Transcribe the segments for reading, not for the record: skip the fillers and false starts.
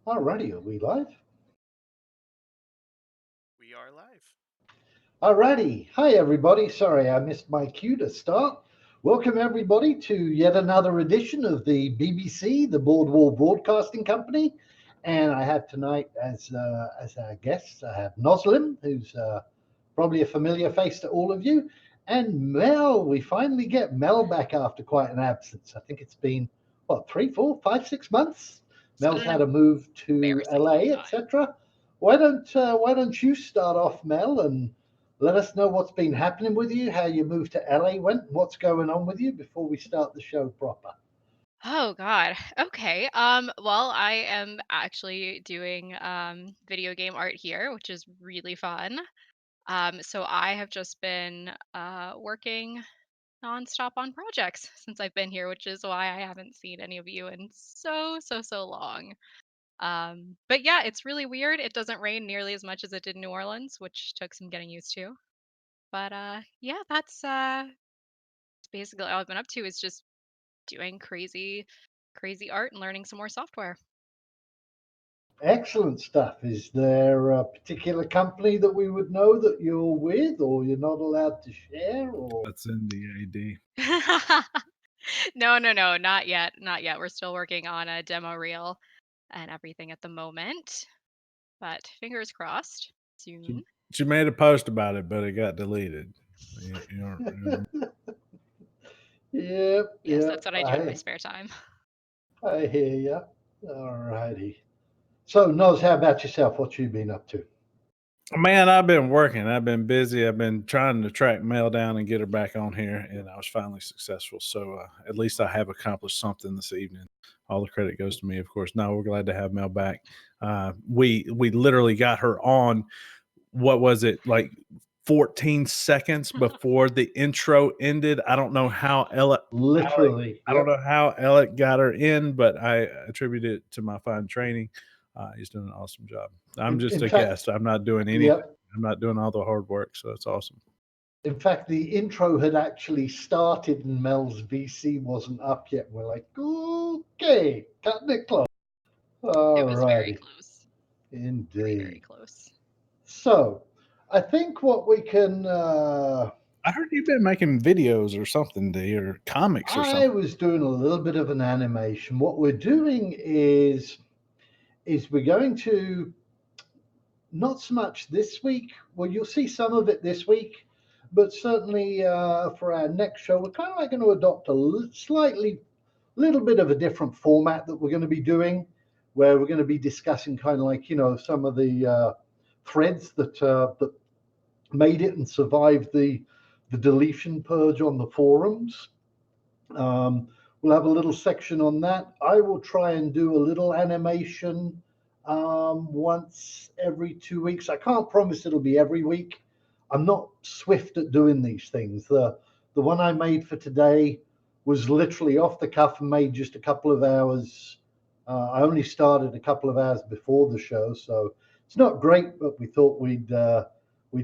Alrighty, are we live? We are live. Alrighty. Hi, everybody. Sorry, I missed my cue to start. Welcome, everybody, to yet another edition of the BBC, the Bordweall Broadcasting Company. And I have tonight as our guests, I have Noslim, who's probably a familiar face to all of you, and Mel. We finally get Mel back after quite an absence. I think it's been, what, 3, 4, 5, 6 months? It's been Mel's had an a move to embarrassing long LA, time. etc. Why don't you start off, Mel, and let us know what's been happening with you, how you moved to LA went, what's going on with you before we start the show proper. Oh God. Okay. Well, I am actually doing video game art here, which is really fun. So I have just been working nonstop on projects since I've been here, which is why I haven't seen any of you in so long. But yeah, it's really weird. It doesn't rain nearly as much as it did in New Orleans, which took some getting used to. But yeah, that's basically all I've been up to is just doing crazy art and learning some more software. Excellent stuff. Is there a particular company that we would know that you're with, or you're not allowed to share, or? That's in the AD. No, not yet. Not yet. We're still working on a demo reel and everything at the moment, but fingers crossed She, soon. she made a post about it, but it got deleted. You Yep, Yes, yep. that's what I do in my spare time. I hear you. All righty. So, Noz, how about yourself? What you been up to? Man, I've been working. I've been busy. I've been trying to track Mel down and get her back on here, and I was finally successful. So at least I have accomplished something this evening. All the credit goes to me, of course. No, we're glad to have Mel back. We literally got her on. What was it like? 14 seconds before the intro ended. I don't know how Alec, Literally, I don't yep. know how Alec got her in, but I attribute it to my fine training. He's doing an awesome job. I'm In, just in a fact, guest. I'm not doing anything. yep. I'm not doing all the hard work, so it's awesome. In fact, the intro had actually started and Mel's VC wasn't up yet. We're like, okay, cutting it close. All It was very righty. close. Very Indeed. close. So, I think what we can I heard you've been making videos or something, or comics or I something. was doing a little bit of an animation. What we're doing is we're going to not so much this week. Well, you'll see some of it this week, but certainly for our next show, we're kind of like going to adopt a slightly little bit of a different format that we're going to be doing, where we're going to be discussing kind of like some of the threads that made it and survived the deletion purge on the forums. Um, we'll have a little section on that. I will try and do a little animation once every 2 weeks. I can't promise it'll be every week. I'm not swift at doing these things. The one I made for today was literally off the cuff and made just a couple of hours. I only started a couple of hours before the show, so it's not great, but we thought we'd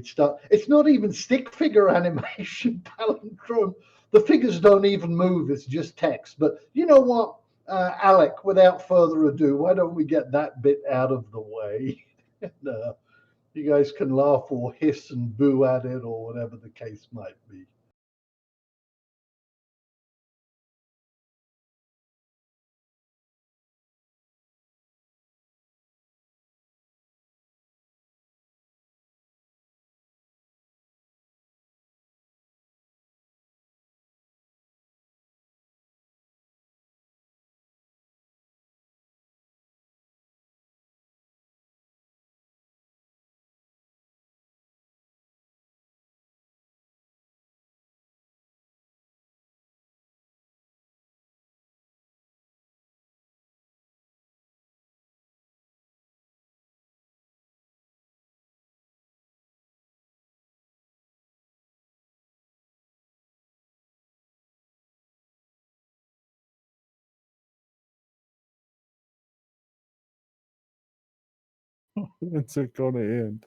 start. It's not even stick figure animation palindrome. The figures don't even move. It's just text. But you know what, Alec? Without further ado, why don't we get that bit out of the way? and, you guys can laugh or hiss and boo at it or whatever the case might be. When's it going to end?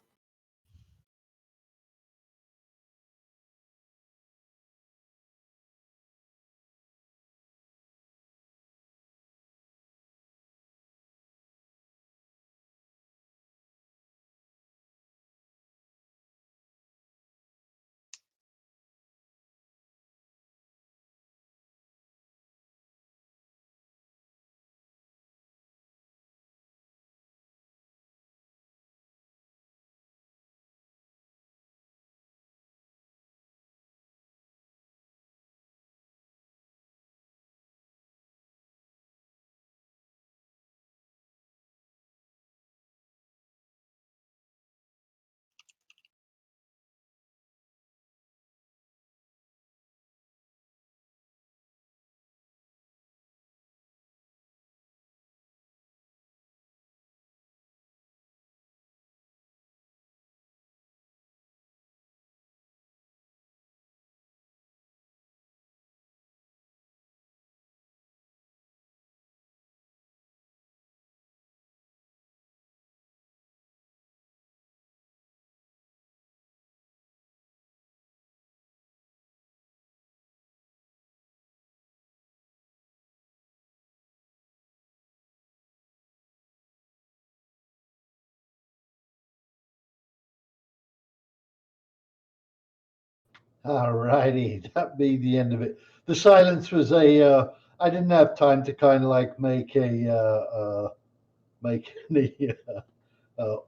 All righty, that be the end of it. The silence was a. I didn't have time to kind of like make any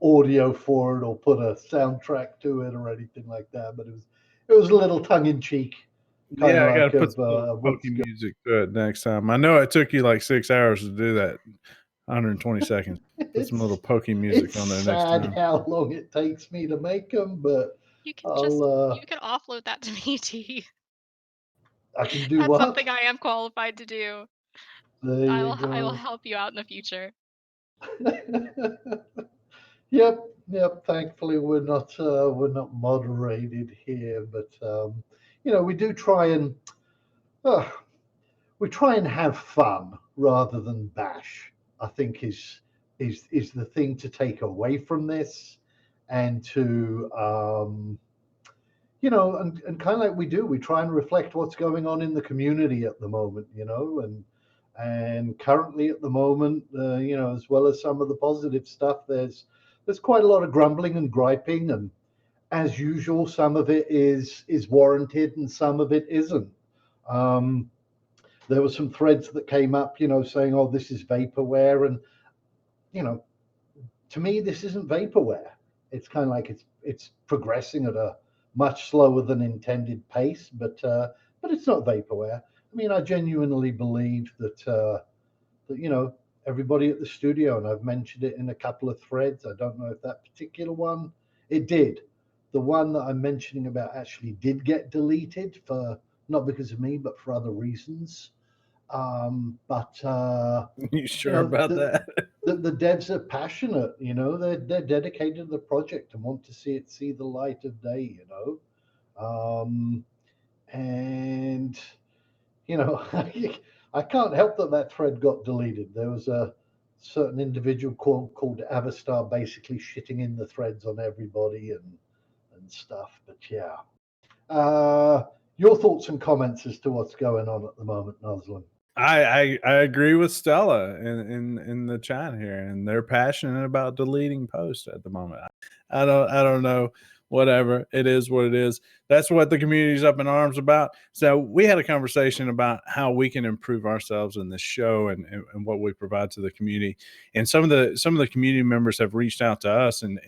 audio for it or put a soundtrack to it or anything like that. But it was a little tongue in cheek, kind Yeah, of I got like to put of some little what's pokey going. music to it next time. I know it took you like 6 hours to do that, 120 seconds. Put some little It's pokey music it's on there next sad time. how long it takes me to make them, but You can I'll you can offload that to me, T. I can do That's what? something I am qualified to do. There you I will go. help you out in the future. Yep. Thankfully, we're not moderated here, but we do try and uh, we try and have fun rather than bash. I think is the thing to take away from this, and to and kind of like we do, we try and reflect what's going on in the community at the moment, and currently at the moment, as well as some of the positive stuff, there's quite a lot of grumbling and griping, and as usual, some of it is warranted and some of it isn't. Um, there were some threads that came up, saying, "Oh, this is vaporware," and you know, to me, this isn't vaporware. It's kind of like it's progressing at a much slower than intended pace, but it's not vaporware. I mean, I genuinely believe that everybody at the studio, and I've mentioned it in a couple of threads. I don't know if that particular one it did. The one that I'm mentioning about actually did get deleted for not because of me, but for other reasons. But You you sure know, about the, that? the devs are passionate. They're dedicated to the project and want to see it see the light of day. And I can't help that thread got deleted. There was a certain individual called Avastar basically shitting in the threads on everybody and stuff. But yeah, your thoughts and comments as to what's going on at the moment, Noslin? I agree with Stella in the chat here, and they're passionate about deleting posts at the moment. I don't know. Whatever it is, what it is. That's what the community's up in arms about. So we had a conversation about how we can improve ourselves in this show and what we provide to the community. And some of the community members have reached out to us and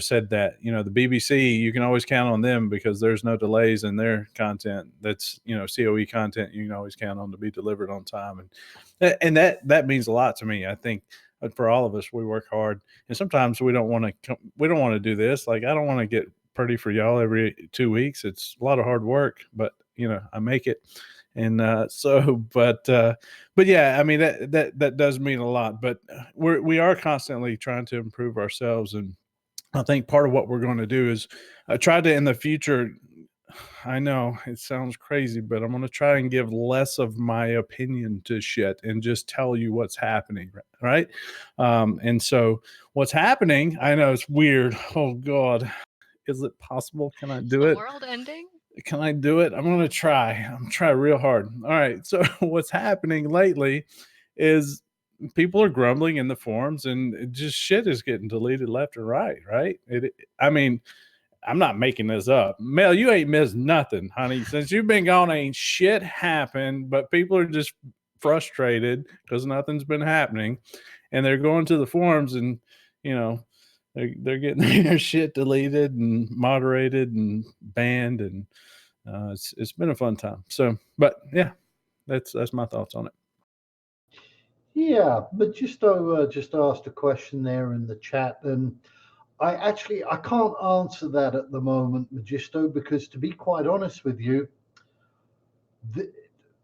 said that the BBC, you can always count on them because there's no delays in their content. That's COE content you can always count on to be delivered on time, and that means a lot to me. I think for all of us, we work hard, and sometimes we don't want to do this. Like, I don't want to get pretty for y'all every 2 weeks. It's a lot of hard work, but I make it. And but yeah, I mean, that does mean a lot. But we are constantly trying to improve ourselves, and I think part of what we're going to do is try to in the future. I know it sounds crazy, but I'm going to try and give less of my opinion to shit and just tell you what's happening, right? And so what's happening, I know it's weird. Oh God, is it possible? Can I Is do the it? world ending? Can I do it? I'm going to try. I'm going to try real hard. All right. So what's happening lately is people are grumbling in the forums and just shit is getting deleted left and right, right? I mean, I'm not making this up. Mel, you ain't missed nothing, honey. Since you've been gone, ain't shit happened, but people are just frustrated because nothing's been happening. And they're going to the forums and, you know, they're getting their shit deleted and moderated and banned. And it's been a fun time. So, but yeah, that's my thoughts on it. Yeah, but just asked a question there in the chat, and I can't answer that at the moment, Magisto, because to be quite honest with you, the,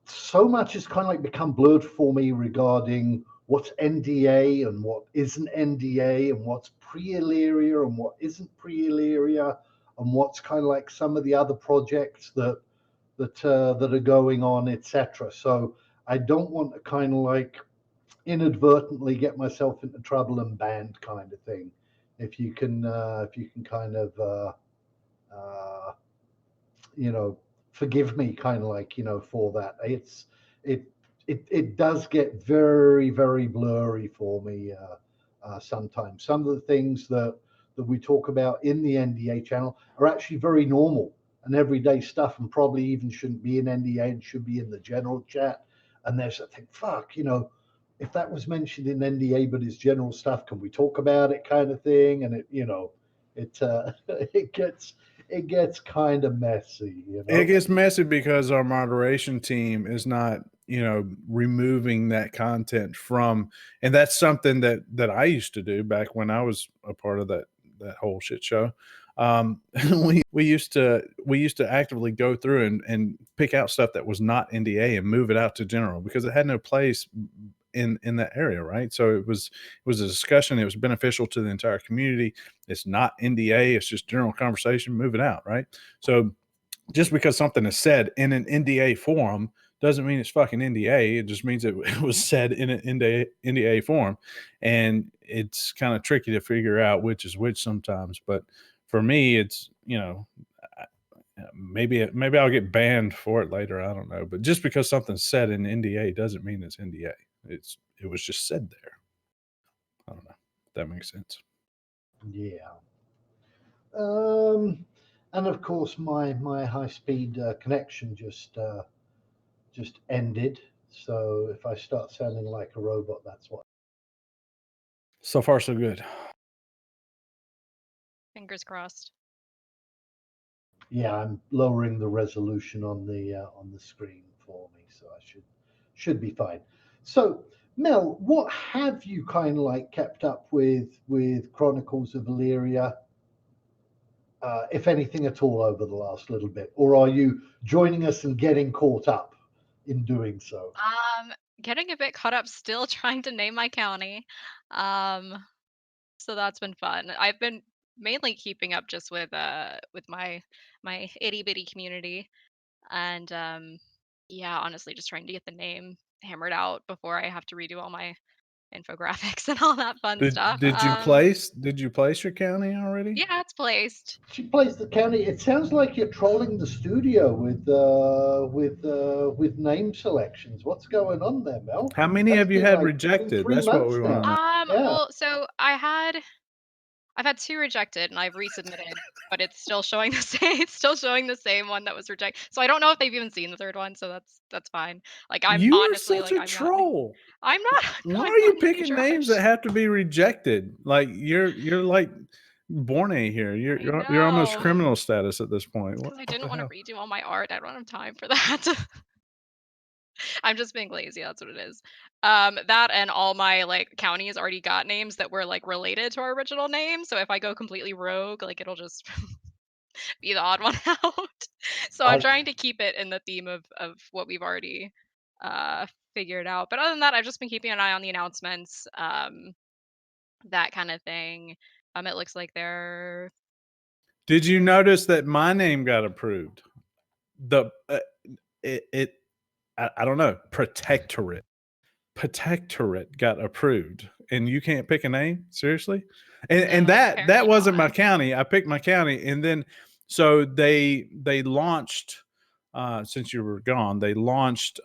so much has kind of like become blurred for me regarding what's NDA and what isn't NDA and what's pre-Illyria and what isn't pre-Illyria and what's kind of like some of the other projects that are going on, etc. So I don't want to kind of like inadvertently get myself into trouble and banned kind of thing. If you can kind of uh, forgive me kind of like for that. It does get very very blurry for me sometimes. Some of the things that we talk about in the NDA channel are actually very normal. and everyday stuff, and probably even shouldn't be in NDA and should be in the general chat. And there's a thing, fuck, if that was mentioned in NDA but it's general stuff, can we talk about it, kind of thing? And it it gets kind of messy. It gets messy because our moderation team is not, removing that content from, and that's something that I used to do back when I was a part of that whole shit show. We used to actively go through and pick out stuff that was not NDA and move it out to general because it had no place in that area, right? So it was a discussion. It was beneficial to the entire community. It's not NDA. It's just general conversation. Move it out, right? So just because something is said in an NDA forum doesn't mean it's fucking NDA. It just means it was said in an NDA form, and it's kind of tricky to figure out which is which sometimes. But for me, it's maybe I'll get banned for it later. I don't know. But just because something's said in NDA doesn't mean it's NDA. It was just said there. I don't know if that makes sense. Yeah. And of course, my high-speed connection just ended. So if I start sounding like a robot, that's what. So far, so good. Fingers crossed. Yeah, I'm lowering the resolution on the screen for me, so I should be fine. So, Mel, what have you kind of like kept up with Chronicles of Illyria? If anything at all, over the last little bit, or are you joining us and getting caught up in doing so? Getting a bit caught up, still trying to name my county. So that's been fun. I've been mainly keeping up just with my itty bitty community, and yeah, honestly, just trying to get the name hammered out before I have to redo all my infographics and all that fun stuff. Did you place your county already? Yeah, it's placed. She plays the county. It sounds like you're trolling the studio with name selections. What's going on there, Mel? How many That's have you been had like rejected? 3 That's what months we want to now. know. Yeah. Well, so I've had 2 rejected and I've resubmitted, but it's still showing the same it's still showing the same one that was rejected. So I don't know if they've even seen the 3rd one, so that's fine. Like, I'm You are honestly, such like, a troll. I'm not Why I'm are you not making picking names that trash. have to be rejected? Like you're like Borne here. I You're almost know, criminal status at this point. What because I the didn't wanna hell? redo all my art. I don't have time for that. I'm just being lazy, that's what it is. That and all my, like, counties already got names that were, like, related to our original name, so if I go completely rogue, like, it'll just be the odd one out. So I'm I trying to keep it in the theme of what we've already uh figured out. But other than that, I've just been keeping an eye on the announcements, that kind of thing. It looks like they're Did you notice that my name got approved? The it I don't know. Protectorate got approved, and you can't pick a name? Seriously? And no, that apparently wasn't my not. county. I picked my county, and then so they launched since you were gone, they launched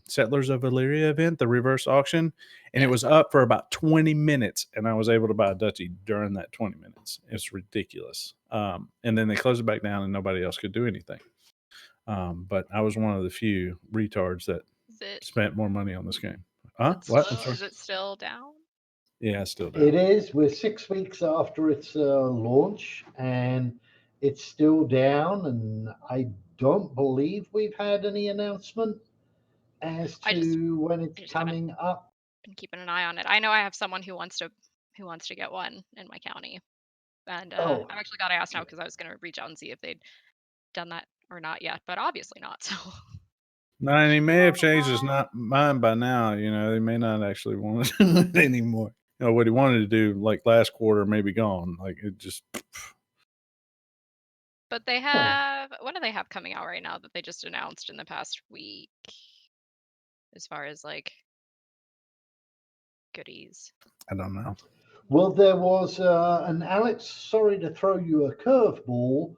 Settlers of Illyria event, the reverse auction, and it Yes. was up for about 20 minutes, and I was able to buy a Dutchie during that 20 minutes. It's ridiculous. And then they closed it back down, and nobody else could do anything. But I was one of the few retards that Is it spent more money on this game. is Huh? it What? I'm still sorry. is it still down? Yeah, it's still It down. is. We're 6 weeks after its launch, and it's still down. And I don't believe we've had any announcement as I just to when it's I just haven't coming up. been keeping an eye on it. I know I have someone who wants to get one in my county. And Oh, I've actually got to ask now because I was going to reach out and see if they'd done that or not yet, but obviously not. So No, and he may have changed his not mind by now. They may not actually want to do it anymore. What he wanted to do like last quarter may be gone. Like it just but they huh. have what do they have coming out right now that they just announced in the past week as far as like goodies? I don't know. Well, there was an Alex. Sorry to throw you a curveball.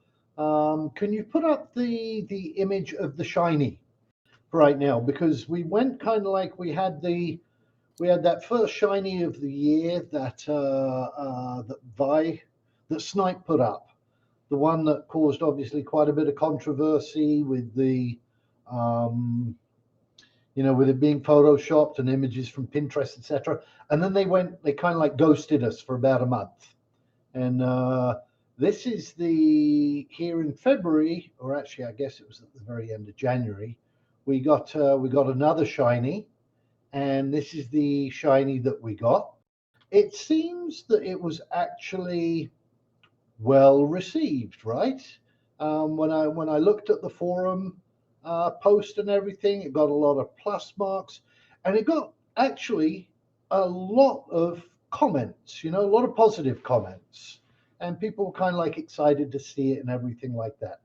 Can you put up the image of the shiny right now? Because we went kind of like we had that first shiny of the year that that Snipe put up, the one that caused obviously quite a bit of controversy with the, with it being photoshopped and images from Pinterest, etc. And then they kind of like ghosted us for about a month. And this is here in February, or actually, I guess it was at the very end of January, we got another shiny, and this is the shiny that we got. It seems that it was actually well received, right? When I looked at the forum post and everything, it got a lot of plus marks, and it got actually a lot of comments. A lot of positive comments, and people were kind of like excited to see it and everything like that.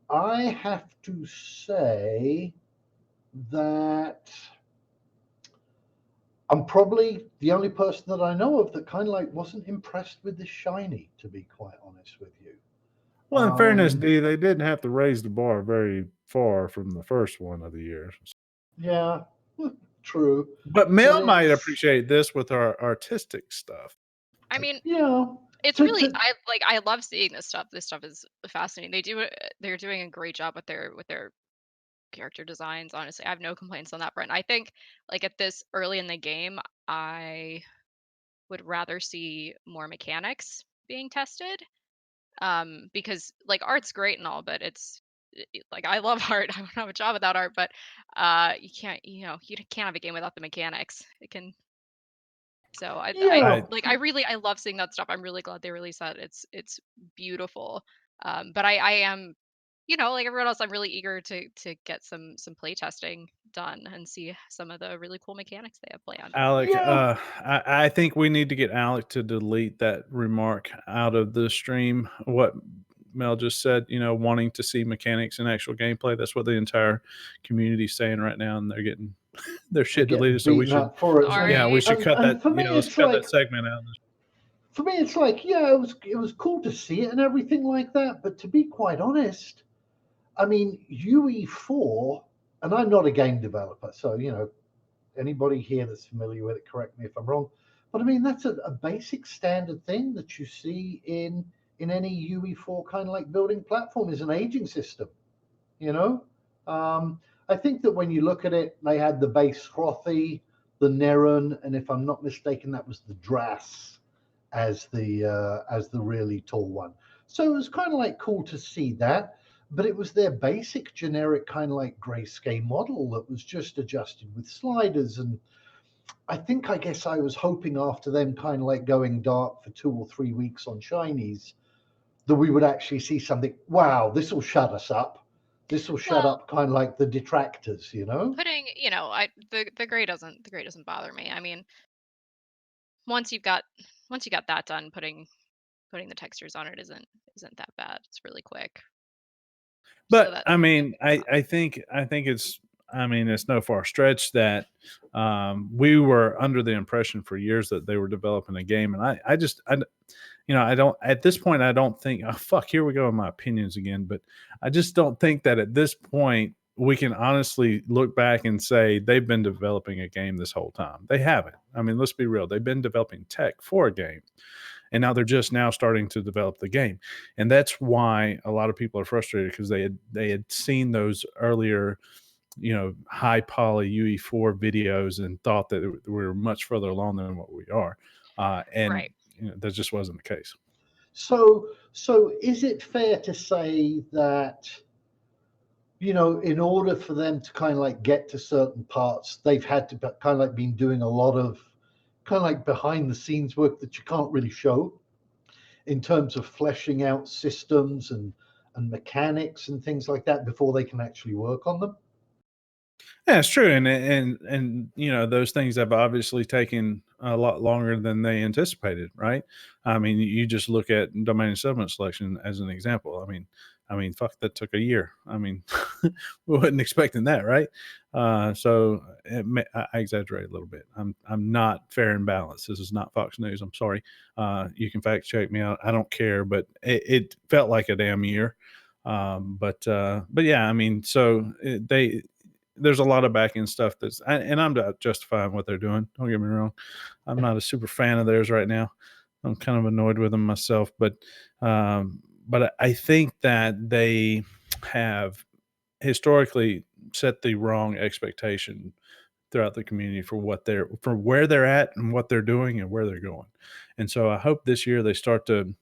I have to say that I'm probably the only person that I know of that kind of like wasn't impressed with the shiny, to be quite honest with you. Well, in fairness, D, they didn't have to raise the bar very far from the first one of the year. Yeah, true. But Mel might appreciate this with our artistic stuff. I mean, yeah, it's really I love seeing this stuff. This stuff is fascinating. They're doing a great job with their character designs. Honestly, I have no complaints on that front. I think like at this early in the game, I would rather see more mechanics being tested. Because like art's great and all, but like I love art. I wouldn't have a job without art, but you can't have a game without the mechanics. It can. So I love seeing that stuff. I'm really glad they released that. It's beautiful. But I am, like everyone else, I'm really eager to get some play testing done and see some of the really cool mechanics they have planned. Alec, I think we need to get Alec to delete that remark out of the stream. What Mel just said, wanting to see mechanics in actual gameplay. That's what the entire community's saying right now, and they're getting their shit deleted. So we should, we should cut that. Let's cut that segment out. For me, it's like, it was cool to see it and everything like that. But to be quite honest, I mean, UE4, and I'm not a game developer, so anybody here that's familiar with it, correct me if I'm wrong. But I mean, that's a basic standard thing that you see in any UE4 kind of like building platform is an aging system. I think that when you look at it, they had the base Frothy, the Neron, and if I'm not mistaken, that was the Drass as the really tall one. So it was kind of like cool to see that. But it was their basic generic kind of like grayscale model that was just adjusted with sliders. And I guess I was hoping after them kind of like going dark for 2 or 3 weeks on shinies that we would actually see something. Wow, this will shut us up. This will shut up kind of like the detractors, Putting, the gray doesn't bother me. I mean, once you got that done, putting the textures on it isn't that bad. It's really quick. But I mean, I think it's no far stretch that we were under the impression for years that they were developing a game, and I don't at this point I don't think here we go with my opinions again, but I just don't think that at this point we can honestly look back and say they've been developing a game this whole time. They haven't. I mean, let's be real. They've been developing tech for a game. And now they're just now starting to develop the game. And that's why a lot of people are frustrated because they had seen those earlier, high poly UE4 videos and thought that we were much further along than what we are. And that just wasn't the case. So is it fair to say that, in order for them to kind of like get to certain parts, they've had to kind of like been doing a lot of kind of like behind the scenes work that you can't really show in terms of fleshing out systems and mechanics and things like that before they can actually work on them? Yeah, it's true. And those things have obviously taken a lot longer than they anticipated, right? I mean, you just look at domain and settlement selection as an example. I mean, fuck, that took a year. I mean, we wasn't expecting that, right? So I exaggerate a little bit. I'm not fair and balanced. This is not Fox News. I'm sorry. You can fact check me out. I don't care, but it felt like a damn year. But yeah, I mean, so there's a lot of back end stuff and I'm not justifying what they're doing. Don't get me wrong. I'm not a super fan of theirs right now. I'm kind of annoyed with them myself, but But I think that they have historically set the wrong expectation throughout the community for where they're at and what they're doing and where they're going. And so I hope this year they start to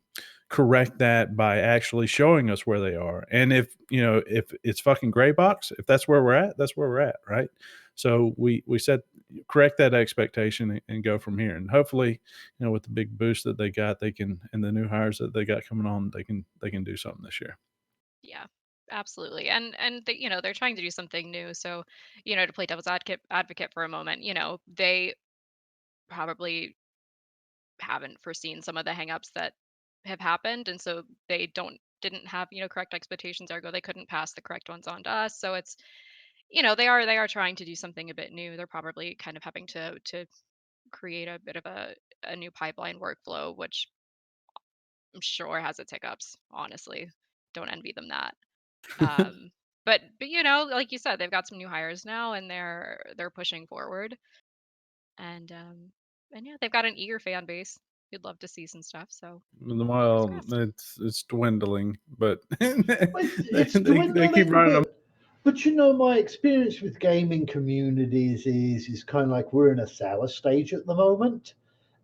correct that by actually showing us where they are. And if it's fucking gray box, if that's where we're at, that's where we're at, right? So we said correct that expectation and go from here. And hopefully, with the big boost that they got, they can, and the new hires that they got coming on, they can do something this year. Yeah, absolutely. And they, they're trying to do something new. So, to play devil's advocate for a moment, they probably haven't foreseen some of the hangups that have happened, and so they didn't have correct expectations. Ergo, they couldn't pass the correct ones on to us. So it's they are trying to do something a bit new. They're probably kind of having to create a bit of a new pipeline workflow, which I'm sure has its hiccups. Honestly, don't envy them that. Um, but like you said, they've got some new hires now, and they're pushing forward, and yeah, they've got an eager fan base. You'd love to see some stuff. So fingers Well, crossed. it's dwindling, but It's they keep dwindling, running them. but my experience with gaming communities is kind of like we're in a sour stage at the moment,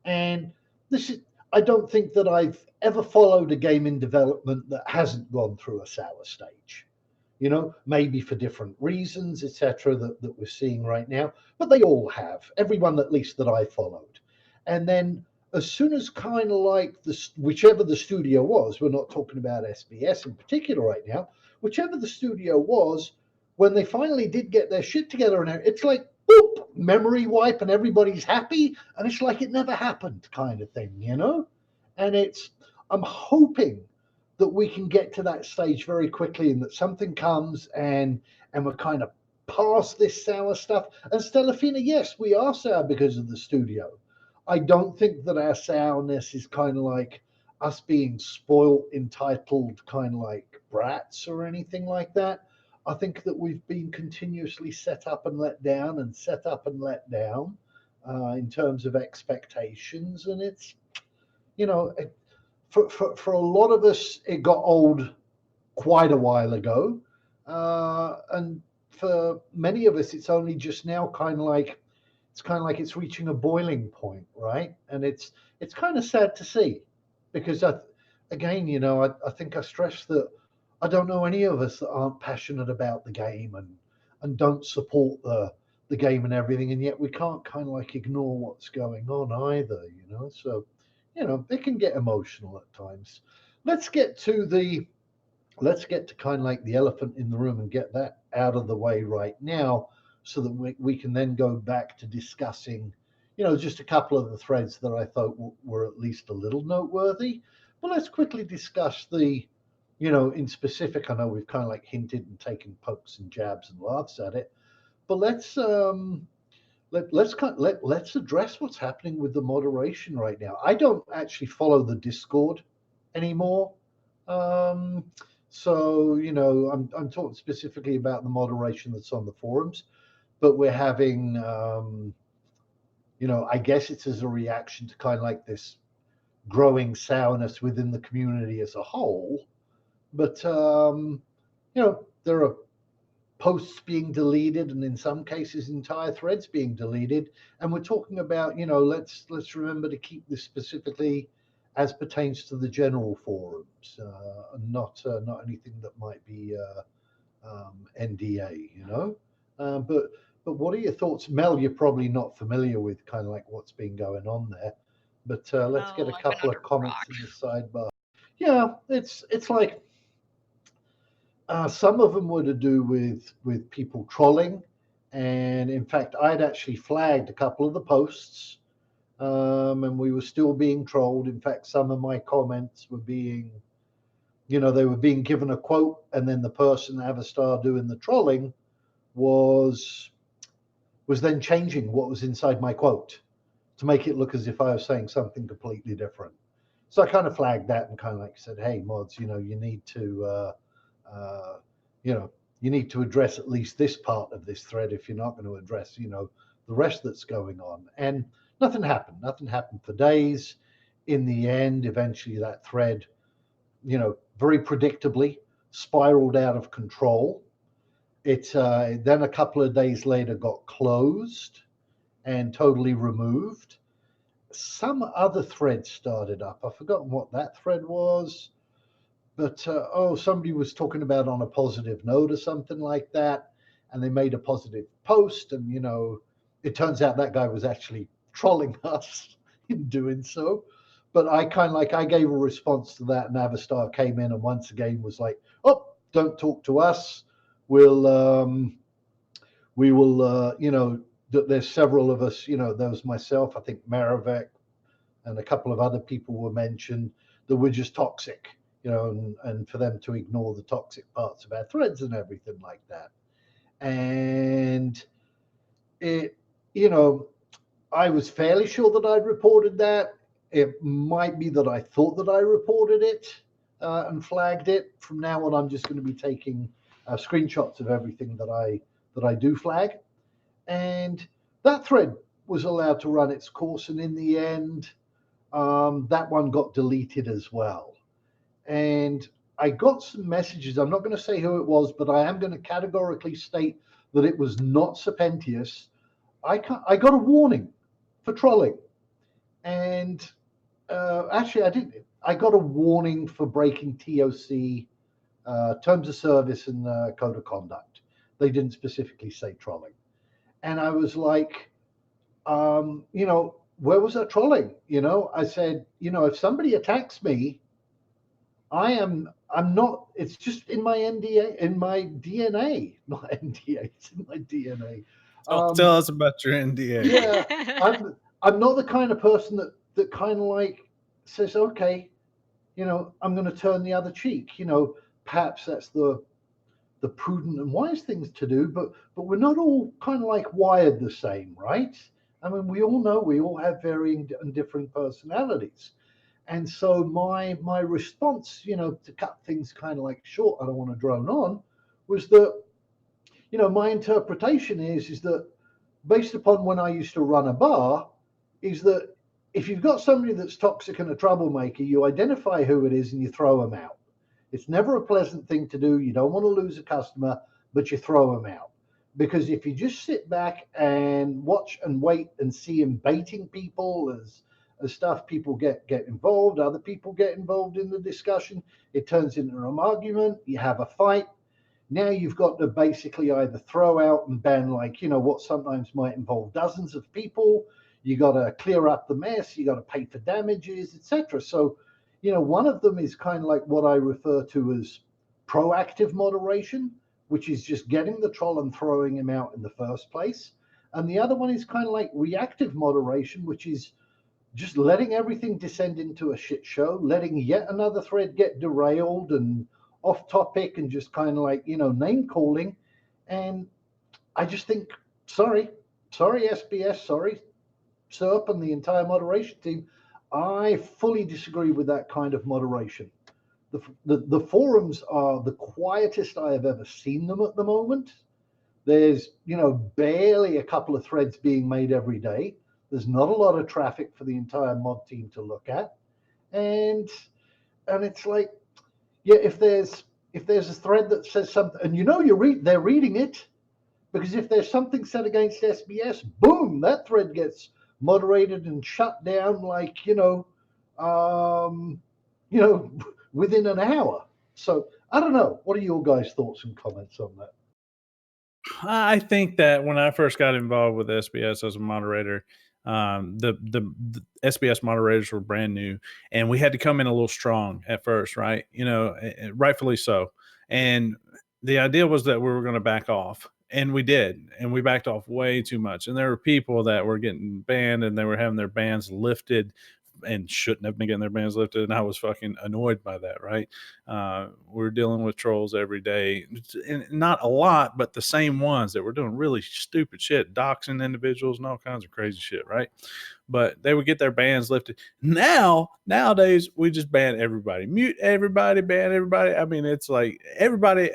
and this is I don't think that I've ever followed a game in development that hasn't gone through a sour stage. Maybe for different reasons, etc., that we're seeing right now, but they all have, everyone at least that I followed. And then as soon as kind of like whichever the studio was, we're not talking about SBS in particular right now, whichever the studio was, when they finally did get their shit together, and it's like, boop, memory wipe, and everybody's happy, and it's like it never happened kind of thing. And I'm hoping that we can get to that stage very quickly and that something comes and we're kind of past this sour stuff. And Stellafina, yes, we are sour because of the studio. I don't think that our sourness is kind of like us being spoiled, entitled, kind of like brats or anything like that. I think that we've been continuously set up and let down and set up and let down in terms of expectations. And it's, you know, for a lot of us, it got old quite a while ago. And for many of us, it's only just now kind of like it's reaching a boiling point, right? And it's kind of sad to see because again, I think I stress that I don't know any of us that aren't passionate about the game and don't support the game and everything, and yet we can't kind of like ignore what's going on either. So it can get emotional at times. Let's get to the let's get to kind of like the elephant in the room and get that out of the way right now so that we can then go back to discussing just a couple of the threads that I thought were at least a little noteworthy. But let's quickly discuss in specific. I know we've kind of like hinted and taken pokes and jabs and laughs at it, but let's address what's happening with the moderation right now. I don't actually follow the Discord anymore. um, so I'm talking specifically about the moderation that's on the forums, but we're having I guess it's as a reaction to kind of like this growing sourness within the community as a whole. But there are posts being deleted, and in some cases entire threads being deleted. And we're talking about let's remember to keep this specifically as pertains to the general forums, and not anything that might be NDA. But what are your thoughts, Mel? You're probably not familiar with kind of like what's been going on there, but let's get No, a I've been couple under of a comments rock. in the sidebar. Yeah, it's like some of them were to do with people trolling, and in fact, I'd actually flagged a couple of the posts, and we were still being trolled. In fact, some of my comments were they were being given a quote, and then the person Avastar doing the trolling was then changing what was inside my quote to make it look as if I was saying something completely different. So I kind of flagged that and kind of like said, "Hey, mods, you need to." Uh, you know, you need to address at least this part of this thread if you're not going to address, the rest that's going on. And nothing happened. Nothing happened for days. In the end, eventually that thread, very predictably spiraled out of control. It then a couple of days later got closed and totally removed. Some other thread started up. I've forgotten what that thread was, but somebody was talking about on a positive note or something like that, and they made a positive post, and it turns out that guy was actually trolling us in doing so. But I gave a response to that, and Avastar came in and once again was like, "Oh, don't talk to us. We will, there's several of us, there was myself, I think Maravek, and a couple of other people were mentioned that were just toxic, and for them to ignore the toxic parts of our threads and everything like that." And I was fairly sure that I'd reported that. It might be that I thought that I reported it and flagged it. From now on, I'm just going to be taking screenshots of everything that I do flag. And that thread was allowed to run its course, and in the end, that one got deleted as well. And I got some messages. I'm not going to say who it was, but I am going to categorically state that it was not Serpentius. I got a warning for trolling, and actually I didn't. I got a warning for breaking TOC terms of service and code of conduct. They didn't specifically say trolling, and I was like, where was that trolling? I said, if somebody attacks me, I'm not. It's just in my NDA, in my DNA, not NDA. It's in my DNA. Tell us about your NDA. Yeah, I'm not the kind of person that kind of like says, okay, I'm going to turn the other cheek. Perhaps that's the prudent and wise things to do, but we're not all kind of like wired the same, right? I mean, we all know we all have varying and different personalities. And so my response, to cut things kind of like short, I don't want to drone on, was that, my interpretation is that based upon when I used to run a bar, is that if you've got somebody that's toxic and a troublemaker, you identify who it is and you throw them out. It's never a pleasant thing to do. You don't want to lose a customer, but you throw them out. Because if you just sit back and watch and wait and see him baiting people as stuff, people get involved, other people get involved in the discussion, it turns into an argument, you have a fight. Now you've got to basically either throw out and ban, what sometimes might involve dozens of people. You got to clear up the mess, you got to pay for damages, etc. So, one of them is kind of like what I refer to as proactive moderation, which is just getting the troll and throwing him out in the first place. And the other one is kind of like reactive moderation, which is just letting everything descend into a shit show, letting yet another thread get derailed and off topic and just kind of like, name calling. And I just think, sorry, SBS, sorry, SERP and the entire moderation team, I fully disagree with that kind of moderation. The forums are the quietest I have ever seen them at the moment. There's, barely a couple of threads being made every day. There's not a lot of traffic for the entire mod team to look at. And it's like, yeah, if there's a thread that says something, and they're reading it, because if there's something said against SBS, boom, that thread gets moderated and shut down within an hour. So I don't know. What are your guys' thoughts and comments on that? I think that when I first got involved with SBS as a moderator, the SBS moderators were brand new, and we had to come in a little strong at first, right? Rightfully so. And the idea was that we were going to back off, and we did, and we backed off way too much. And there were people that were getting banned, and they were having their bans lifted and shouldn't have been getting their bans lifted. And I was fucking annoyed by that, right? We're dealing with trolls every day, and not a lot, but the same ones that were doing really stupid shit, doxing individuals and all kinds of crazy shit, right? But they would get their bans lifted. Nowadays, we just ban everybody, mute everybody, ban everybody. I mean, it's like everybody,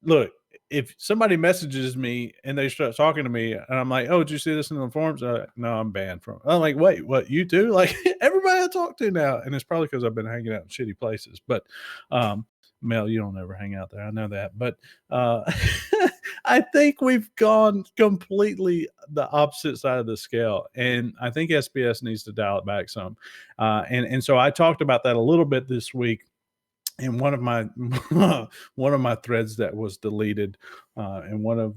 look, if somebody messages me and they start talking to me and I'm like, oh, did you see this in the forums? No, I'm banned from. I'm like, wait, what? You too? Like everybody I talk to now. And it's probably because I've been hanging out in shitty places. But Mel, you don't ever hang out there. I know that. But I think we've gone completely the opposite side of the scale. And I think SBS needs to dial it back some. And so I talked about that a little bit this week in one of my one of my threads that was deleted, and one of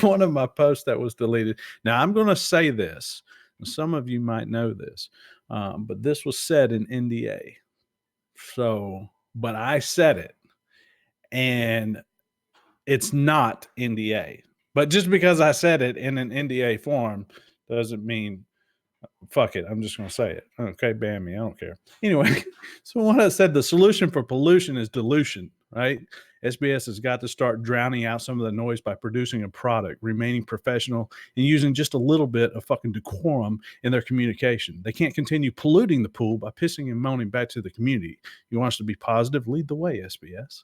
one of my posts that was deleted. Now I'm going to say this. Some of you might know this, but this was said in NDA. So, but I said it, and it's not NDA. But just because I said it in an NDA form doesn't mean fuck it. I'm just going to say it. Okay, ban me. I don't care. Anyway, so what I said, the solution for pollution is dilution, right? SBS has got to start drowning out some of the noise by producing a product, remaining professional, and using just a little bit of fucking decorum in their communication. They can't continue polluting the pool by pissing and moaning back to the community. You want us to be positive? Lead the way, SBS.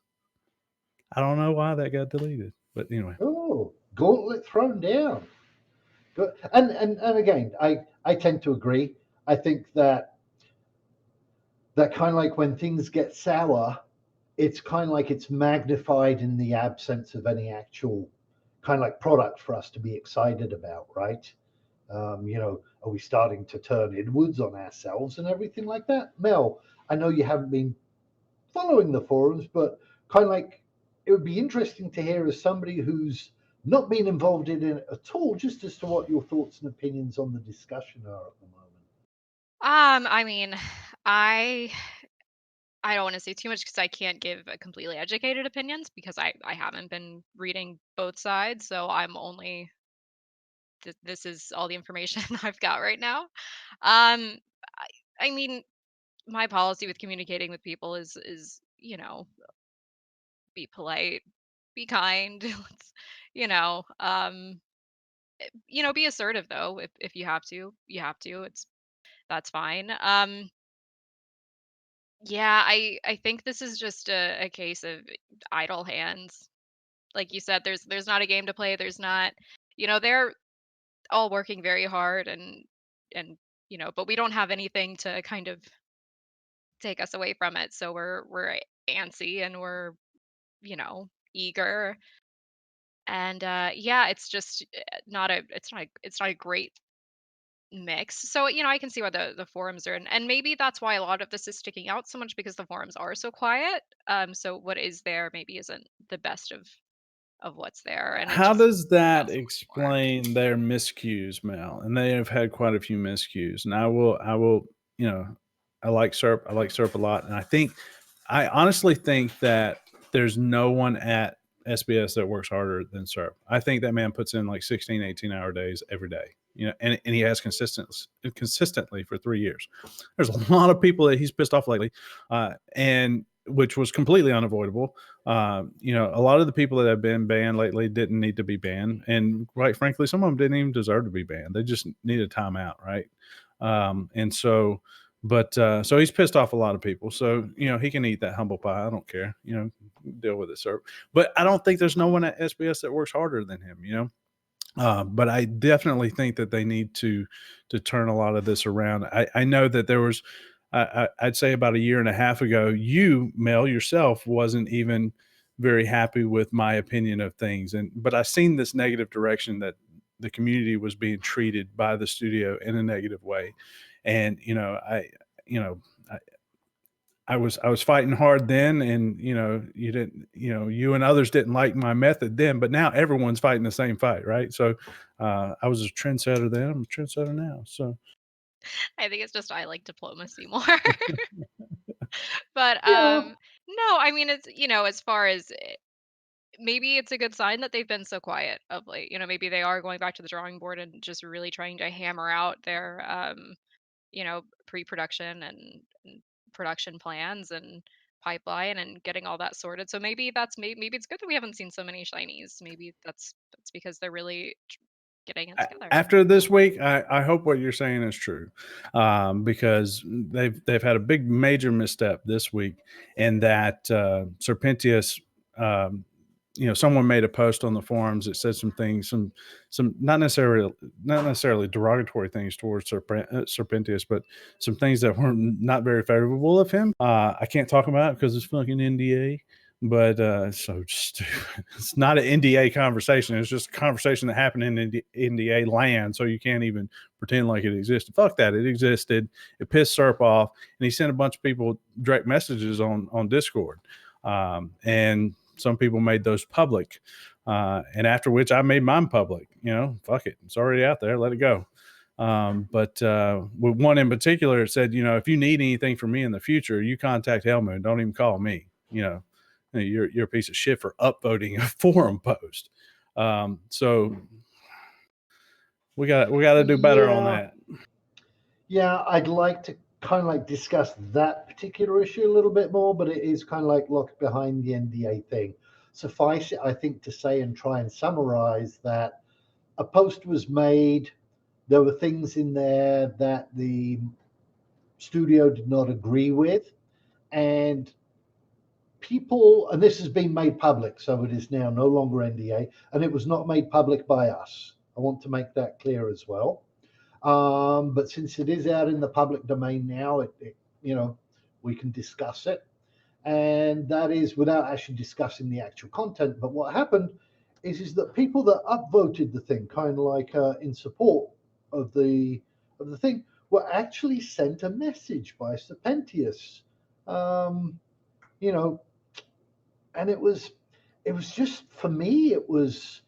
I don't know why that got deleted, but anyway. Oh, gauntlet thrown down. Good. And again, I tend to agree. I think that kind of like when things get sour, it's kind of like it's magnified in the absence of any actual kind of like product for us to be excited about, right? Are we starting to turn inwards on ourselves and everything like that? Mel, I know you haven't been following the forums, but kind of like it would be interesting to hear as somebody who's not been involved in it at all, just as to what your thoughts and opinions on the discussion are at the moment. I mean, I I don't want to say too much because I can't give a completely educated opinions because I haven't been reading both sides, so I'm only this is all the information I've got right now. Um, I mean, my policy with communicating with people is be polite, be kind, let's, you know, um, be assertive though. If you have to, you have to. That's fine. Yeah, I think this is just a case of idle hands. Like you said, there's not a game to play. There's not, they're all working very hard and but we don't have anything to kind of take us away from it. So we're antsy and we're eager and yeah, it's just not a it's not a great mix. So I can see why the forums are and maybe that's why a lot of this is sticking out so much because the forums are so quiet. So what is there maybe isn't the best of what's there and it How just does that sounds more. explain their miscues, Mel? And they have had quite a few miscues. And you know, I like SERP. I like SERP a lot. And I honestly think that there's no one at SBS that works harder than SERP. I think that man puts in like 16, 18-hour days every day, and he has consistently for 3 years. There's a lot of people that he's pissed off lately, and which was completely unavoidable. A lot of the people that have been banned lately didn't need to be banned, and quite frankly, some of them didn't even deserve to be banned. They just needed time out, right? And so, but so he's pissed off a lot of people. So he can eat that humble pie. I don't care. Deal with it, sir. But I don't think there's no one at SBS that works harder than him. But I definitely think that they need to turn a lot of this around. I know that there was, I'd say about a year and a half ago, you, Mel, yourself wasn't even very happy with my opinion of things, but I seen this negative direction that the community was being treated by the studio in a negative way, and you know, I was fighting hard then, and you didn't, you and others didn't like my method then, but now everyone's fighting the same fight, right? So I was a trendsetter then. I'm a trendsetter now. So I think it's just I like diplomacy more. But Yeah, no, I mean it's as far as maybe it's a good sign that they've been so quiet of late. Maybe they are going back to the drawing board and just really trying to hammer out their pre-production and production plans and pipeline and getting all that sorted. So maybe maybe it's good that we haven't seen so many shinies. Maybe that's because they're really getting it together. after this week, I hope what you're saying is true, because they've had a big major misstep this week, and that Serpentius someone made a post on the forums that said some things, some not necessarily derogatory things towards Serpentius, but some things that were not very favorable of him. I can't talk about it because it's fucking NDA. But so stupid. It's not an NDA conversation. It's just a conversation that happened in NDA land. So you can't even pretend like it existed. Fuck that. It existed. It pissed Serp off. And he sent a bunch of people direct messages on Discord. And some people made those public. And after which I made mine public. Fuck it. It's already out there. Let it go. But with one in particular, it said, if you need anything from me in the future, you contact Helmut. Don't even call me. You're a piece of shit for upvoting a forum post. So we got to do better on that. Yeah, I'd like to kind of discuss that particular issue a little bit more, but it is kind of locked behind the NDA thing. Suffice it, I think, to say and try and summarize that a post was made. There were things in there that the studio did not agree with, and people, and this has been made public, so it is now no longer NDA, and it was not made public by us. I want to make that clear as well. But since it is out in the public domain now, we can discuss it, and that is without actually discussing the actual content. But what happened is that people that upvoted the thing, kind of in support of the thing, were actually sent a message by Serpentius. And it was just, for me, it was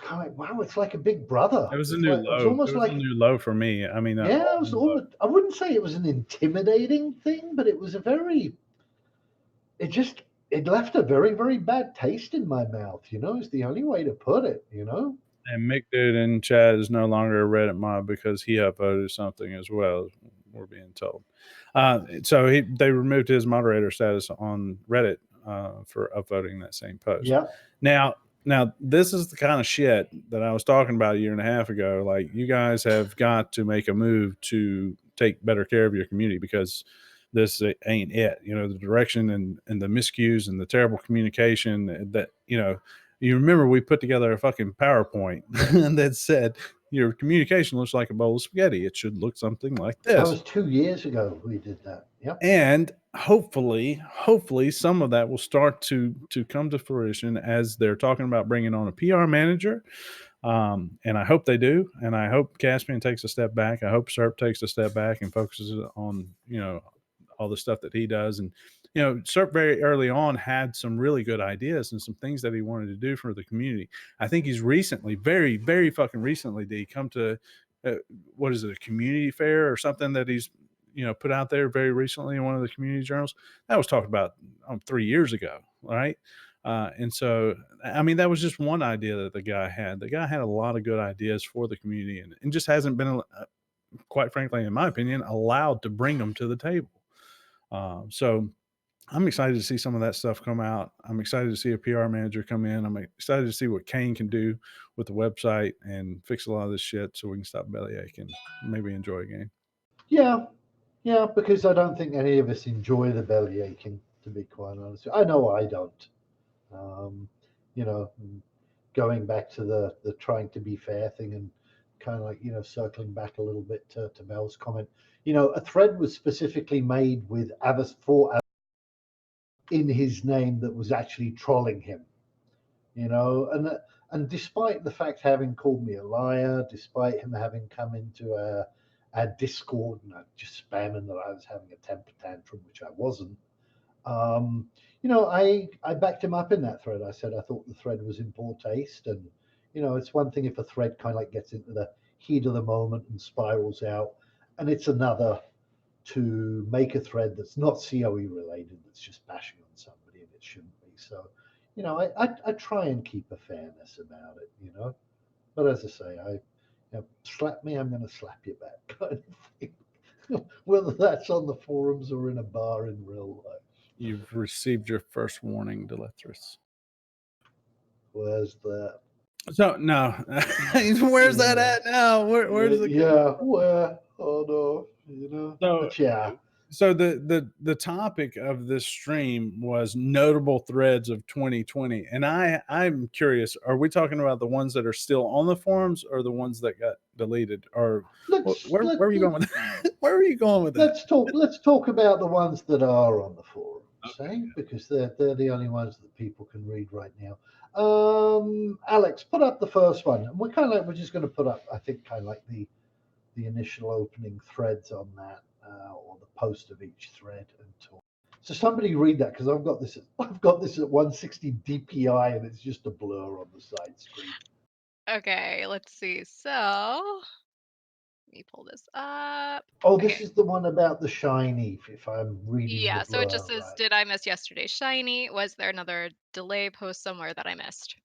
kind of wow, it's like a big brother. It was a new low. It was a new low for me. I mean, yeah, it was almost, I wouldn't say it was an intimidating thing, but it was it left a very, very bad taste in my mouth, is the only way to put it, And Mick Dude in chat is no longer a Reddit mob because he upvoted something as well, we're being told. So they removed his moderator status on Reddit for upvoting that same post. Yeah. Now, this is the kind of shit that I was talking about a year and a half ago. Like, you guys have got to make a move to take better care of your community, because this ain't it. The direction and the miscues and the terrible communication that, you remember we put together a fucking PowerPoint that said, your communication looks like a bowl of spaghetti. It should look something like this. That was 2 years ago we did that. Yep. And hopefully some of that will start to come to fruition as they're talking about bringing on a PR manager. And I hope they do. And I hope Caspian takes a step back. I hope Serp takes a step back and focuses on, all the stuff that he does. And, Serp very early on had some really good ideas and some things that he wanted to do for the community. I think he's recently, very, very fucking recently, did he come to, what is it, a community fair or something that he's, put out there very recently in one of the community journals? That was talked about 3 years ago, right? And so, I mean, that was just one idea that the guy had. The guy had a lot of good ideas for the community, and just hasn't been, quite frankly, in my opinion, allowed to bring them to the table. So I'm excited to see some of that stuff come out. I'm excited to see a PR manager come in. I'm excited to see what Kane can do with the website and fix a lot of this shit so we can stop bellyache and maybe enjoy a game. Yeah, because I don't think any of us enjoy the belly aching, to be quite honest. I know I don't. Going back to the trying to be fair thing, and kind of circling back a little bit to Mel's comment. A thread was specifically made with Avas for in his name that was actually trolling him. And despite the fact having called me a liar, despite him having come into our Discord and just spamming that I was having a temper tantrum, which I wasn't. I backed him up in that thread. I said I thought the thread was in poor taste, and it's one thing if a thread kind of gets into the heat of the moment and spirals out, and it's another to make a thread that's not COE related, that's just bashing on somebody, and it shouldn't be. So, I try and keep a fairness about it, But as I say, slap me, I'm going to slap you back, kind of thing. Whether that's on the forums or in a bar in real life. You've received your first warning, Delethris. Where's that? So no, where's that at now? Where's the where? Oh no, So, but yeah. So the topic of this stream was notable threads of 2020, and I'm curious. Are we talking about the ones that are still on the forums, or the ones that got deleted? Or where were you going with that? Where are you going with that? Let's talk about the ones that are on the forums, Okay. because they're the only ones that people can read right now. Alex, put up the first one, and we're just going to put up, I think, kind of like the initial opening threads on that, or the post of each thread and talk. So somebody read that, because I've got this at 160 DPI and it's just a blur on the side screen. Okay, let's see. So let me pull this up. Oh, Okay. this is the one about the shiny, if I'm reading the Yeah, so it blur just says, right. did I miss yesterday's shiny? Was there another delay post somewhere that I missed?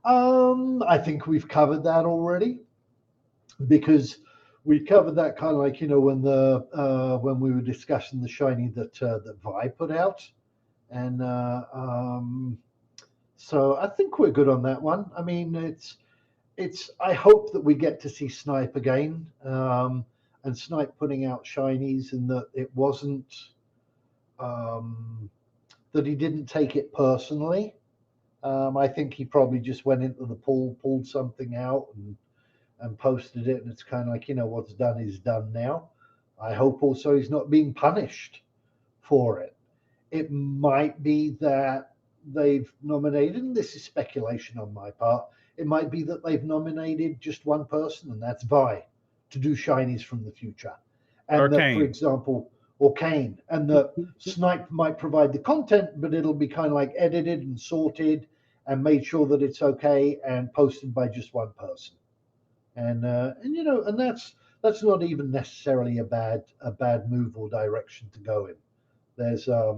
I think we've covered that already, because we covered that kind of like, when we were discussing the shiny that Vi put out, and so I think we're good on that one. I mean, it's. I hope that we get to see Snipe again, and Snipe putting out shinies, and that it wasn't, that he didn't take it personally. I think he probably just went into the pool, pulled something out, and posted it, and it's kind of like, what's done is done now. I hope also he's not being punished for it. It might be that they've nominated, and this is speculation on my part, it might be that they've nominated just one person, and that's Vi, to do shinies from the future. And that, for Arcane. example, or Kane, and that Snipe might provide the content, but it'll be kind of like edited and sorted and made sure that it's okay and posted by just one person. And and that's not even necessarily a bad move or direction to go in. There's a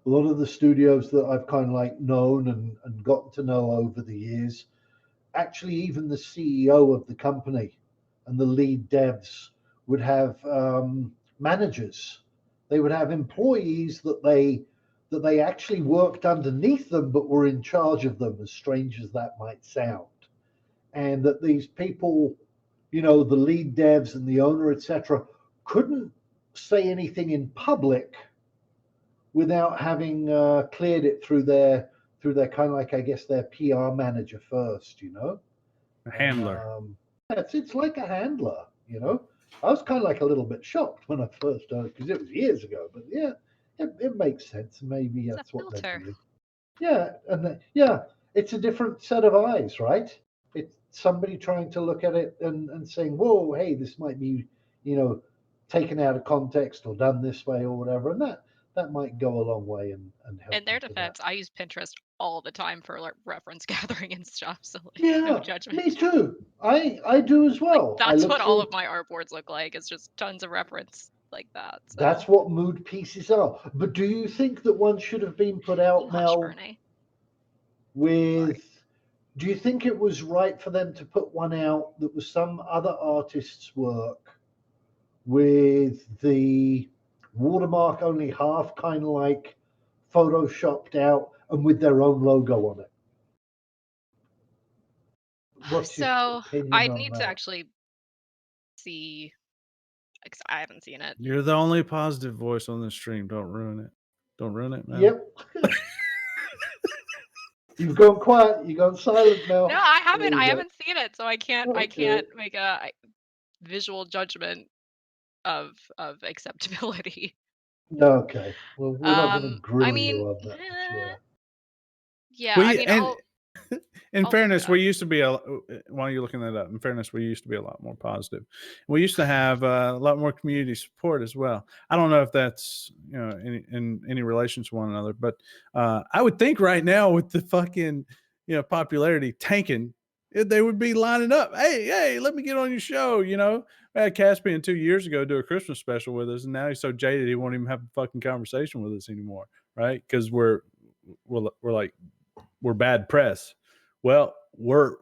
lot of the studios that I've kind of like known and gotten to know over the years. Actually, even the CEO of the company and the lead devs would have managers. They would have employees that they actually worked underneath them, but were in charge of them, as strange as that might sound. And that these people, the lead devs and the owner, etc., couldn't say anything in public without having cleared it through their kind of like, I guess, their PR manager first, A and handler. it's like a handler. I was kind of like a little bit shocked when I first heard, because it was years ago, but yeah, it makes sense. Maybe It's a that's what they're filter. doing. Yeah, yeah, it's a different set of eyes, right? It's somebody trying to look at it and saying, "Whoa, hey, this might be, you know, taken out of context or done this way or whatever," and that might go a long way and help In their into that. defense, I use Pinterest all the time for like reference gathering and stuff, so like no Yeah, me judgment. too. I do as Like well. I that's look what all through. of my artboards look like. It's just tons of reference like that. So That's what mood pieces are. But do you think that one should have been put out, hush, Mel, Bernie. Sorry. with? Do you think it was right for them to put one out that was some other artist's work with the watermark only half kind of like photoshopped out and with their own logo on it? What's your So opinion I'd on need to that? actually see because I haven't seen it. You're the only positive voice on this stream. Don't ruin it. Don't ruin it, Mel. Yep. You've gone quiet. You've gone silent, No, Mel. I There haven't. you I go. haven't seen it, so I can't. I Okay. can't make a visual judgment of acceptability. Okay. Well, we're not going to I grill you mean, on that. Yeah. yeah. I We mean, and in I'll look it fairness, we up. used to be while you're looking that up. In fairness, we used to be a lot more positive. We used to have a lot more community support as well. I don't know if that's in any relation to one another, but I would think right now with the fucking popularity tanking, they would be lining up. Hey, let me get on your show. I had Caspian 2 years ago do a Christmas special with us, and now he's so jaded he won't even have a fucking conversation with us anymore, right? Because we're like we're bad press. Well, we're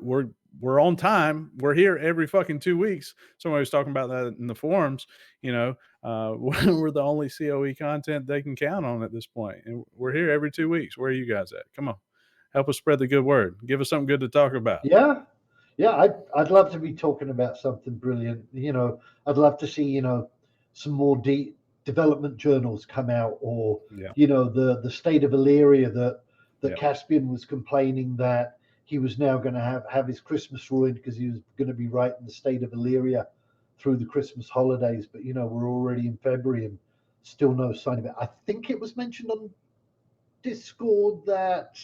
on time. We're here every fucking 2 weeks. Somebody was talking about that in the forums. We're the only COE content they can count on at this point, and we're here every 2 weeks. Where are you guys at? Come on, help us spread the good word. Give us something good to talk about. Yeah. Yeah. I'd love to be talking about something brilliant. I'd love to see, some more development journals come out, or Yeah. the state of Illyria that Yeah. Caspian was complaining that he was now going to have his Christmas ruined because he was going to be writing the state of Illyria through the Christmas holidays. But we're already in February and still no sign of it. I think it was mentioned on Discord that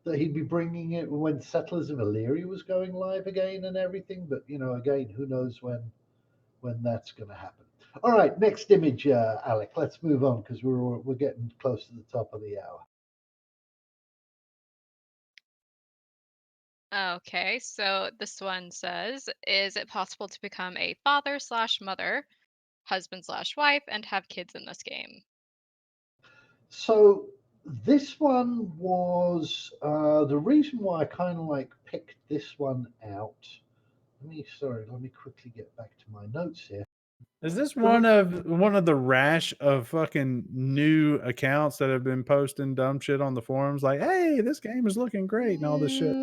he'd be bringing it when Settlers of Illyria was going live again and everything. But again, who knows when that's going to happen. All right, next image, Alec. Let's move on because we're getting close to the top of the hour. Okay, so this one says, is it possible to become a father/mother, husband/wife, and have kids in this game? So this one was the reason why I kind of like picked this one out. Let me quickly get back to my notes here. Is this one of the rash of fucking new accounts that have been posting dumb shit on the forums? Like, hey, this game is looking great and all this shit.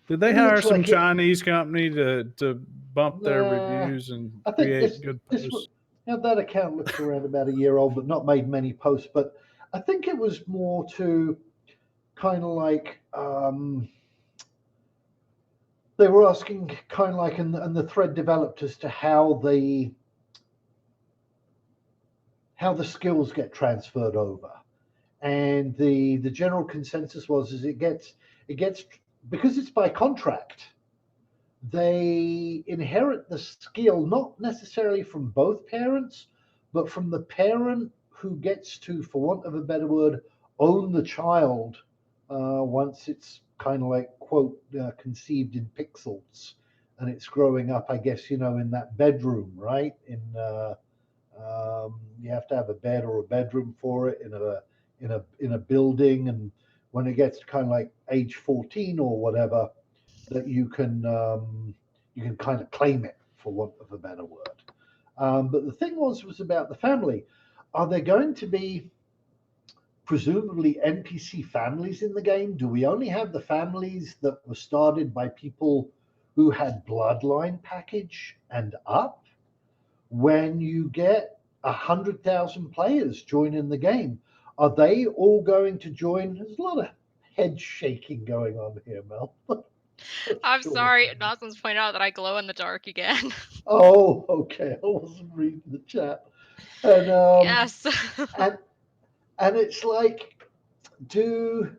Did they It hire looks some like Chinese company to bump their reviews and I think create good this posts? that account looks around about a year old, but not made many posts. But I think it was more to kind of like they were asking kind of like, and the thread developed as to how the skills get transferred over, and the general consensus is it gets because it's by contract. They inherit the skill not necessarily from both parents, but from the parent who gets to, for want of a better word, own the child once it's kind of like, quote, conceived in pixels and it's growing up, I guess, in that bedroom, right? You have to have a bed or a bedroom for it in a building, and when it gets to kind of like age 14 or whatever, that you can kind of claim it, for want of a better word. But the thing was about the family. Are there going to be presumably NPC families in the game? Do we only have the families that were started by people who had bloodline package and up? When you get 100,000 players joining the game, are they all going to join? There's a lot of head shaking going on here, Mel. I'm Sure. sorry, Nelson's pointed out that I glow in the dark again. Oh, okay. I wasn't reading the chat. And Yes. and and it's like, do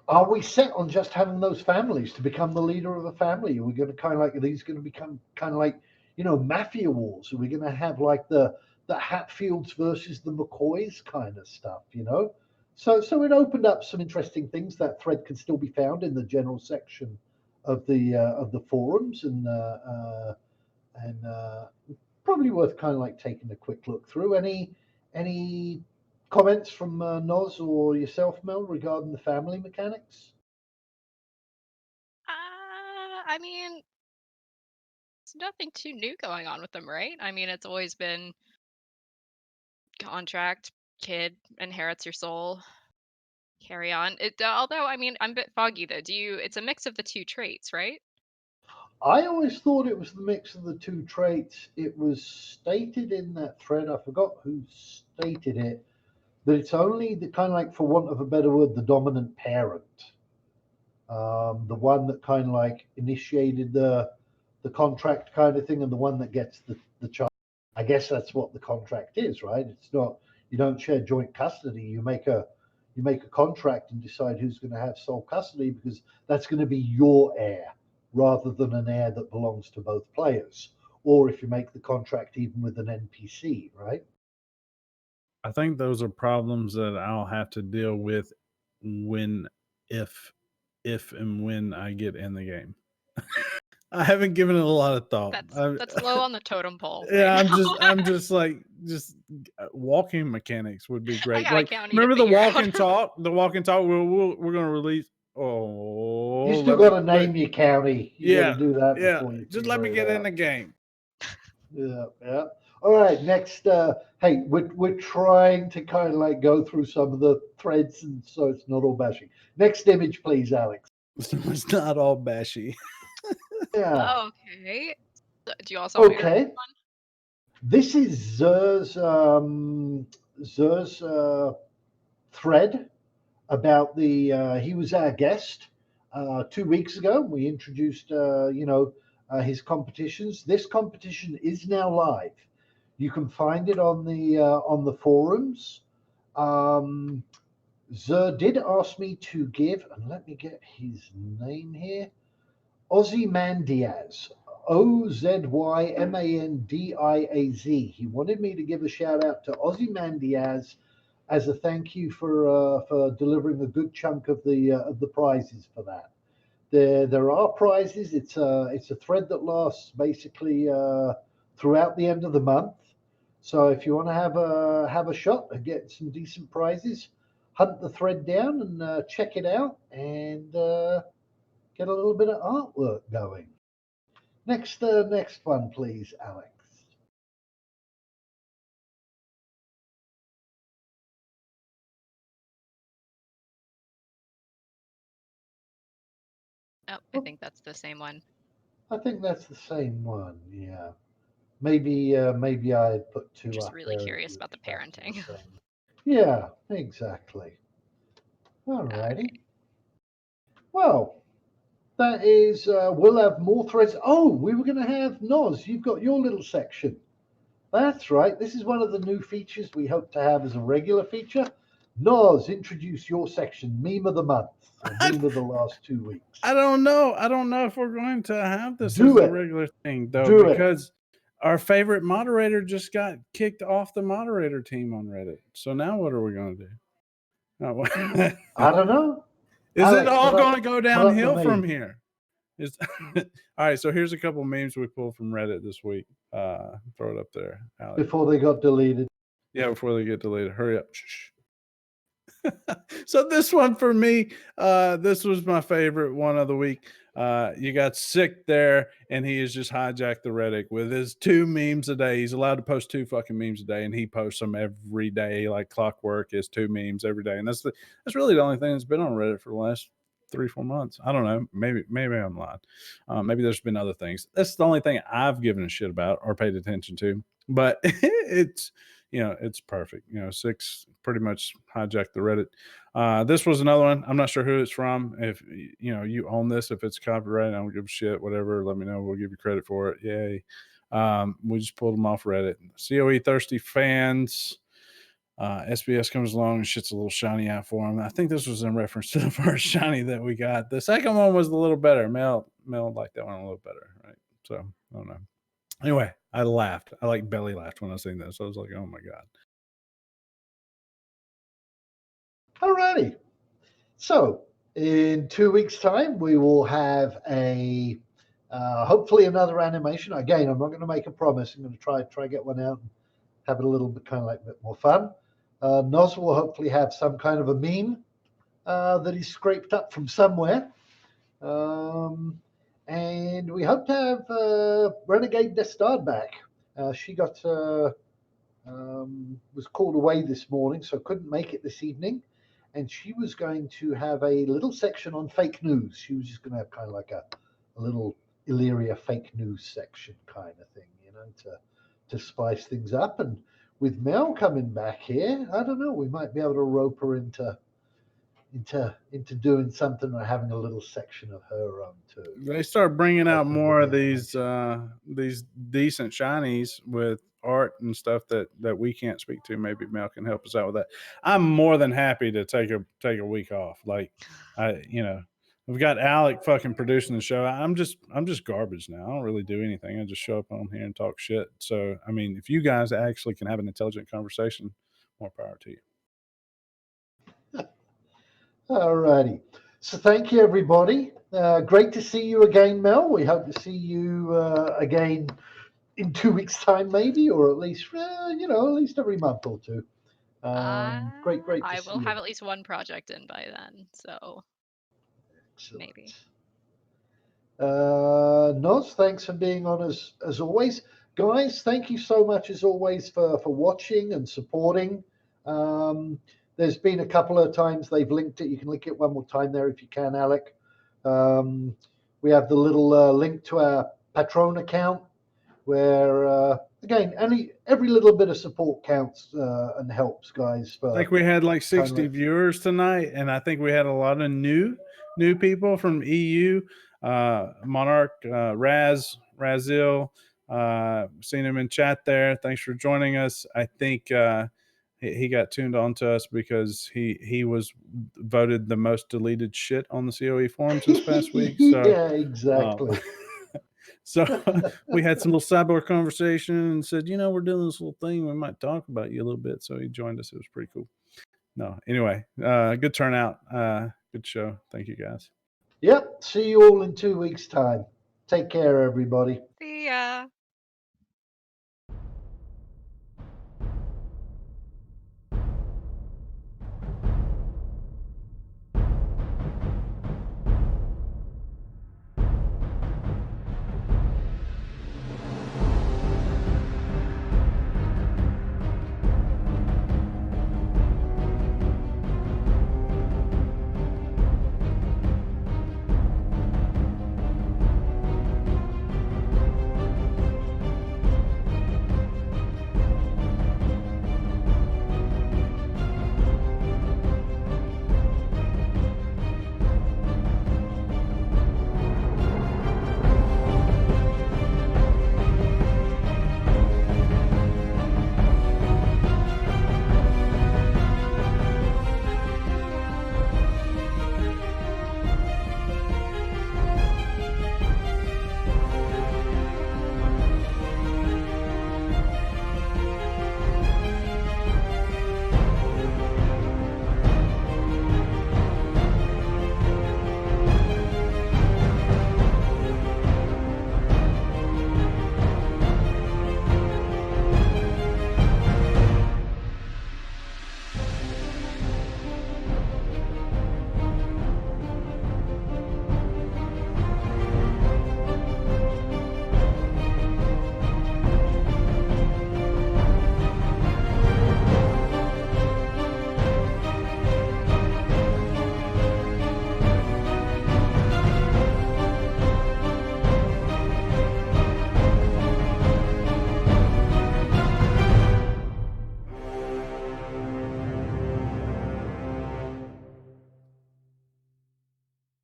are we set on just having those families to become the leader of a family? Are we going to kind of like, are these going to become kind of like, mafia wars? Are we going to have like the Hatfields versus the McCoys kind of stuff, So it opened up some interesting things. That thread can still be found in the general section of the forums, and probably worth kind of like taking a quick look through. Any comments from Noz or yourself, Mel, regarding the family mechanics? I mean, there's nothing too new going on with them, right? I mean, it's always been contract, kid inherits your soul, carry on. Although, I mean, I'm a bit foggy though. It's a mix of the two traits, right? I always thought it was the mix of the two traits. It was stated in that thread, I forgot who stated it, that it's only the kind of like, for want of a better word, the dominant parent, the one that kind of like initiated the contract kind of thing, and the one that gets the child. I guess that's what the contract is, right? It's not, you don't share joint custody. You make a contract and decide who's going to have sole custody, because that's going to be your heir rather than an heir that belongs to both players. Or if you make the contract even with an NPC, right? I think those are problems that I'll have to deal with if and when I get in the game. I haven't given it a lot of thought. That's low on the totem pole right Yeah, now. I'm just like walking mechanics would be I great. got a Like, county to remember the figure walk out. and talk? The walk and talk. We're gonna release. You Oh, still got to name your county. You got to yeah, do that yeah. before you Just let figure me it get in out. the game. Yeah, yeah. All right, next. Hey, we're trying to kind of like go through some of the threads, and so it's not all bashing. Next image, please, Alex. It's not all bashy. Yeah. Okay. Do you also want me to read Okay. one? This is Zer's thread about the. He was our guest 2 weeks ago. We introduced, his competitions. This competition is now live. You can find it on the forums. Zer did ask me to give, and let me get his name here. Ozymandias. OzymandIaz. He wanted me to give a shout out to Ozymandias as a thank you for delivering a good chunk of the prizes for that. There are prizes. It's a thread that lasts basically throughout the end of the month. So if you want to have a shot and get some decent prizes, hunt the thread down and check it out and get a little bit of artwork going. Next one, please, Alex. Oh, I think that's the same one. I think that's the same one. Yeah, maybe I had put two Just up really there. curious about the parenting. Yeah, exactly. All All righty. right. Well, that is. We'll have more threads. Oh, we were going to have Noz. You've got your little section. That's right. This is one of the new features we hope to have as a regular feature. Noz, introduce your section, meme of the month, or meme of the last 2 weeks. I don't know. I don't know if we're going to have this Do as a it. regular thing, though, Do it. because our favorite moderator just got kicked off the moderator team on Reddit. So now what are we going to do? I don't know. Is it Alex, all put up- going to go put up the downhill from meme. here? All right. So here's a couple memes we pulled from Reddit this week. Throw it up there, Alex. Before they got deleted. Yeah, before they get deleted. Hurry up. Shh. So this one for me, this was my favorite one of the week. You got Sick there, and he has just hijacked the Reddit with his 2 memes a day. He's allowed to post 2 fucking memes a day, and he posts them every day like clockwork. His 2 memes every day, and that's really the only thing that's been on Reddit for the last 3-4 months. I don't know. Maybe I'm lying. Maybe there's been other things. That's the only thing I've given a shit about or paid attention to. But it's it's perfect. Six pretty much hijacked the Reddit. This was another one. I'm not sure who it's from. If you own this, if it's copyrighted, I don't give a shit. Whatever, let me know. We'll give you credit for it. Yay. We just pulled them off Reddit. COE thirsty fans. SBS comes along and shit's a little shiny out for him. I think this was in reference to the first shiny that we got. The second one was a little better. Mel liked that one a little better, right? So I don't know. Anyway, I laughed. I like belly laughed when I seen this. I was like, oh my God. Alrighty. So in 2 weeks' time, we will have a hopefully another animation. Again, I'm not going to make a promise. I'm going to try get one out and have it a little bit kind of like a bit more fun. Noz will hopefully have some kind of a meme that he's scraped up from somewhere. And we hope to have Renegade Destard back. She got was called away this morning, so couldn't make it this evening. And she was going to have a little section on fake news. She was just going to have kind of like a little Illyria fake news section kind of thing, to spice things up. And with Mel coming back here, I don't know, we might be able to rope her into doing something or having a little section of her own too. They start bringing out more of these decent shinies with art and stuff that we can't speak to. Maybe Mel can help us out with that. I'm more than happy to take a week off. Like we've got Alec fucking producing the show. I'm just garbage now. I don't really do anything. I just show up on here and talk shit. So I mean, if you guys actually can have an intelligent conversation, more power to you. All righty. So thank you, everybody. Great to see you again, Mel. We hope to see you again in 2 weeks' time, maybe, or at least every month or two. Great to I see will you. have at least one project in by then, so Excellent. maybe. Noz, thanks for being on as always. Guys, thank you so much as always for watching and supporting. There's been a couple of times they've linked it. You can link it one more time there if you can, Alec. We have the little link to our Patron account where again, every little bit of support counts and helps, guys. I For think we had like 60 kind of viewers tonight, and I think we had a lot of new people from EU. Monarch, Razil, seen him in chat there. Thanks for joining us. I think he got tuned on to us because he was voted the most deleted shit on the COE forums this past week. So yeah, exactly. so we had some little sidebar conversation and said, we're doing this little thing. We might talk about you a little bit. So he joined us. It was pretty cool. No, anyway, good turnout. Good show. Thank you, guys. Yep. See you all in 2 weeks' time. Take care, everybody. See ya.